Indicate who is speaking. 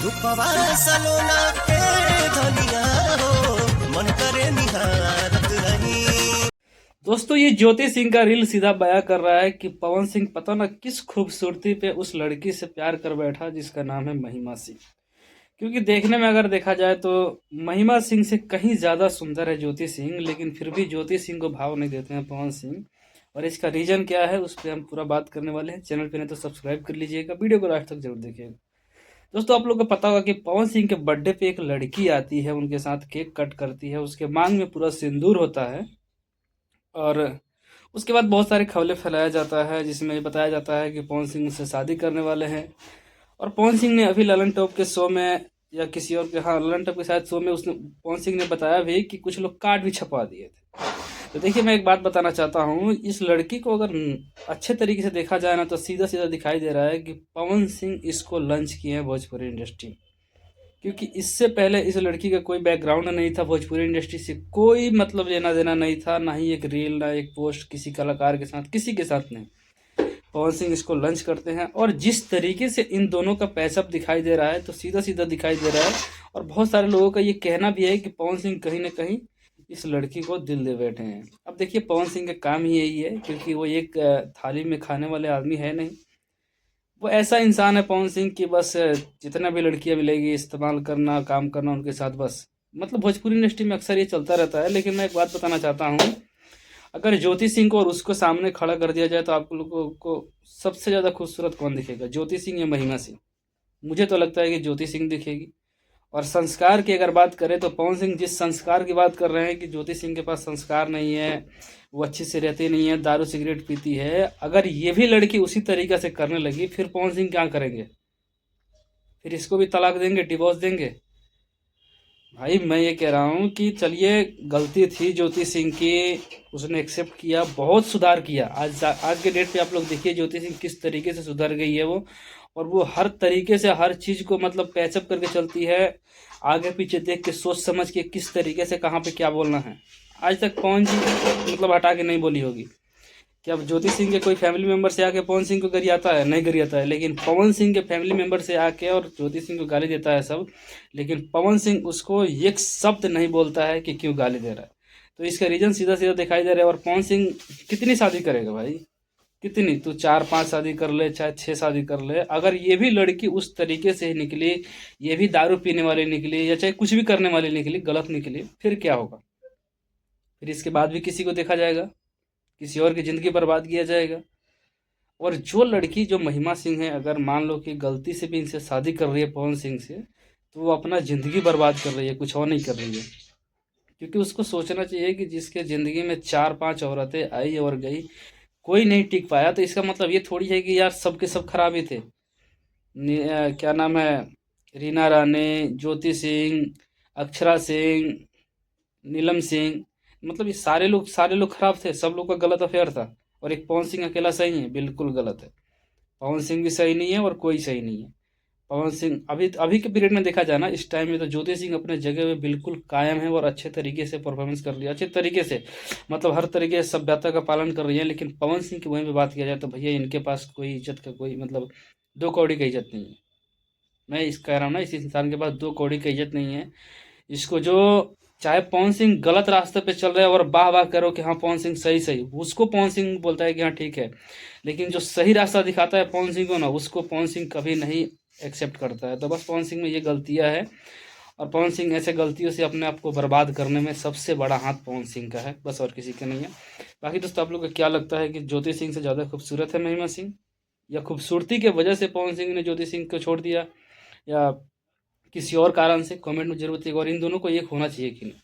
Speaker 1: रूपवा सलोना के धनिया हो मन करे निहारत रही।
Speaker 2: दोस्तों ये ज्योति सिंह का रील सीधा बयां कर रहा है कि पवन सिंह पता ना किस खूबसूरती पे उस लड़की से प्यार कर बैठा जिसका नाम है महिमा सिंह। क्योंकि देखने में अगर देखा जाए तो महिमा सिंह से कहीं ज़्यादा सुंदर है ज्योति सिंह, लेकिन फिर भी ज्योति सिंह को भाव नहीं देते हैं पवन सिंह। और इसका रीज़न क्या है उस पर हम पूरा बात करने वाले हैं। चैनल पे नहीं तो सब्सक्राइब कर लीजिएगा, वीडियो को लास्ट तक जरूर देखिएगा। दोस्तों आप लोग को पता होगा कि पवन सिंह के बर्थडे पे एक लड़की आती है, उनके साथ केक कट करती है, उसके मांग में पूरा सिंदूर होता है और उसके बाद बहुत सारे खबरें फैलाया जाता है जिसमें ये बताया जाता है कि पवन सिंह उससे शादी करने वाले हैं। और पवन सिंह ने अभी ललन टॉप के शो में या किसी और के, हाँ ललन टॉप के शायद शो में, उसने पवन सिंह ने बताया भी कि कुछ लोग कार्ड भी छपवा दिए थे। तो देखिए मैं एक बात बताना चाहता हूँ, इस लड़की को अगर अच्छे तरीके से देखा जाए ना तो सीधा सीधा दिखाई दे रहा है कि पवन सिंह इसको लंच किए हैं भोजपुरी इंडस्ट्री। क्योंकि इससे पहले इस लड़की का कोई बैकग्राउंड नहीं था, भोजपुरी इंडस्ट्री से कोई मतलब लेना देना नहीं था, ना ही एक रील ना एक पोस्ट किसी कलाकार के साथ, किसी के साथ नहीं। पवन सिंह इसको लंच करते हैं और जिस तरीके से इन दोनों का पैचअप दिखाई दे रहा है तो सीधा सीधा दिखाई दे रहा है। और बहुत सारे लोगों का ये कहना भी है कि पवन सिंह कहीं ना कहीं इस लड़की को दिल दे बैठे हैं। अब देखिए पवन सिंह का काम ही यही है, क्योंकि वो एक थाली में खाने वाले आदमी है नहीं, वो ऐसा इंसान है पवन सिंह की बस जितना भी लड़कियां मिलेगी इस्तेमाल करना, काम करना उनके साथ, बस मतलब भोजपुरी इंडस्ट्री में अक्सर ये चलता रहता है। लेकिन मैं एक बात बताना चाहता हूँ, अगर ज्योति सिंह को और उसको सामने खड़ा कर दिया जाए तो आप लोगों को सबसे ज़्यादा खूबसूरत कौन दिखेगा, ज्योति सिंह या महिमा सिंह? मुझे तो लगता है कि ज्योति सिंह दिखेगी। और संस्कार की अगर बात करें तो पवन सिंह जिस संस्कार की बात कर रहे हैं कि ज्योति सिंह के पास संस्कार नहीं है, वो अच्छे से रहती नहीं है, दारू सिगरेट पीती है, अगर ये भी लड़की उसी तरीके से करने लगी फिर पवन सिंह क्या करेंगे? फिर इसको भी तलाक देंगे, डिवोर्स देंगे? भाई मैं ये कह रहा हूँ कि चलिए गलती थी ज्योति सिंह की, उसने एक्सेप्ट किया, बहुत सुधार किया। आज के डेट पे आप लोग देखिए ज्योति सिंह किस तरीके से सुधर गई है वो, और वो हर तरीके से हर चीज़ को मतलब पैचअप करके चलती है, आगे पीछे देख के सोच समझ के किस तरीके से कहाँ पे क्या बोलना है। आज तक पवन जी मतलब हटा के नहीं बोली होगी। कि अब ज्योति सिंह के कोई फैमिली मेंबर से आके पवन सिंह को गरियाता है? नहीं गरियाता है। लेकिन पवन सिंह के फैमिली मेंबर से आके और ज्योति सिंह को गाली देता है सब, लेकिन पवन सिंह उसको एक शब्द नहीं बोलता है कि क्यों गाली दे रहा है। तो इसका रीज़न सीधा सीधा दिखाई दे रहा है। और पवन सिंह कितनी शादी करेगा भाई, कितनी? तू 4-5 शादी कर ले, चाहे 6 शादी कर ले, अगर ये भी लड़की उस तरीके से निकली, ये भी दारू पीने वाली निकली या चाहे कुछ भी करने वाली निकली, गलत निकली, फिर क्या होगा? फिर इसके बाद भी किसी को देखा जाएगा, किसी और की ज़िंदगी बर्बाद किया जाएगा। और जो लड़की जो महिमा सिंह है, अगर मान लो कि गलती से भी इनसे शादी कर रही है पवन सिंह से, तो वो अपना ज़िंदगी बर्बाद कर रही है, कुछ और नहीं कर रही है। क्योंकि उसको सोचना चाहिए कि जिसके ज़िंदगी में 4-5 औरतें आई और गई, कोई नहीं टिक पाया, तो इसका मतलब ये थोड़ी है कि यार सबके सब खराब ही थे। क्या नाम है, रीना रानी, ज्योति सिंह, अक्षरा सिंह, नीलम सिंह, मतलब ये सारे लोग खराब थे, सब लोग का गलत अफेयर था। और एक पवन सिंह अकेला सही है? बिल्कुल गलत है। पवन सिंह भी सही नहीं है और कोई सही नहीं है। पवन सिंह अभी अभी के पीरियड में देखा जाए ना, इस टाइम में तो ज्योति सिंह अपने जगह पे बिल्कुल कायम है और अच्छे तरीके से परफॉर्मेंस कर रही है, अच्छे तरीके से, मतलब हर तरीके से सभ्यता का पालन कर रही है। लेकिन पवन सिंह की वहीं पे बात किया जाए तो भैया इनके पास कोई इज्जत का कोई मतलब 2 कौड़ी की इज्जत नहीं है। मैं इस कह रहा हूँ ना, इस इंसान के पास 2 कौड़ी की इज्जत नहीं है। इसको जो, चाहे पवन सिंह गलत रास्ते पे चल रहे हैं और वाह वाह करो कि हाँ पवन सिंह सही सही, उसको पवन सिंह बोलता है कि हाँ ठीक है। लेकिन जो सही रास्ता दिखाता है पवन सिंह को ना, उसको पवन सिंह कभी नहीं एक्सेप्ट करता है। तो बस पवन सिंह में ये गलतियाँ है, और पवन सिंह ऐसे गलतियों से अपने आप को बर्बाद करने में सबसे बड़ा हाथ पवन सिंह का है, बस और किसी का नहीं है। बाकी दोस्तों आप लोग को क्या लगता है कि ज्योति सिंह से ज़्यादा खूबसूरत है महिमा सिंह, या खूबसूरती के वजह से पवन सिंह ने ज्योति सिंह को छोड़ दिया, या किसी और कारण से? कमेंट में जरूर बताइएगा। और इन दोनों को एक होना चाहिए कि नहीं।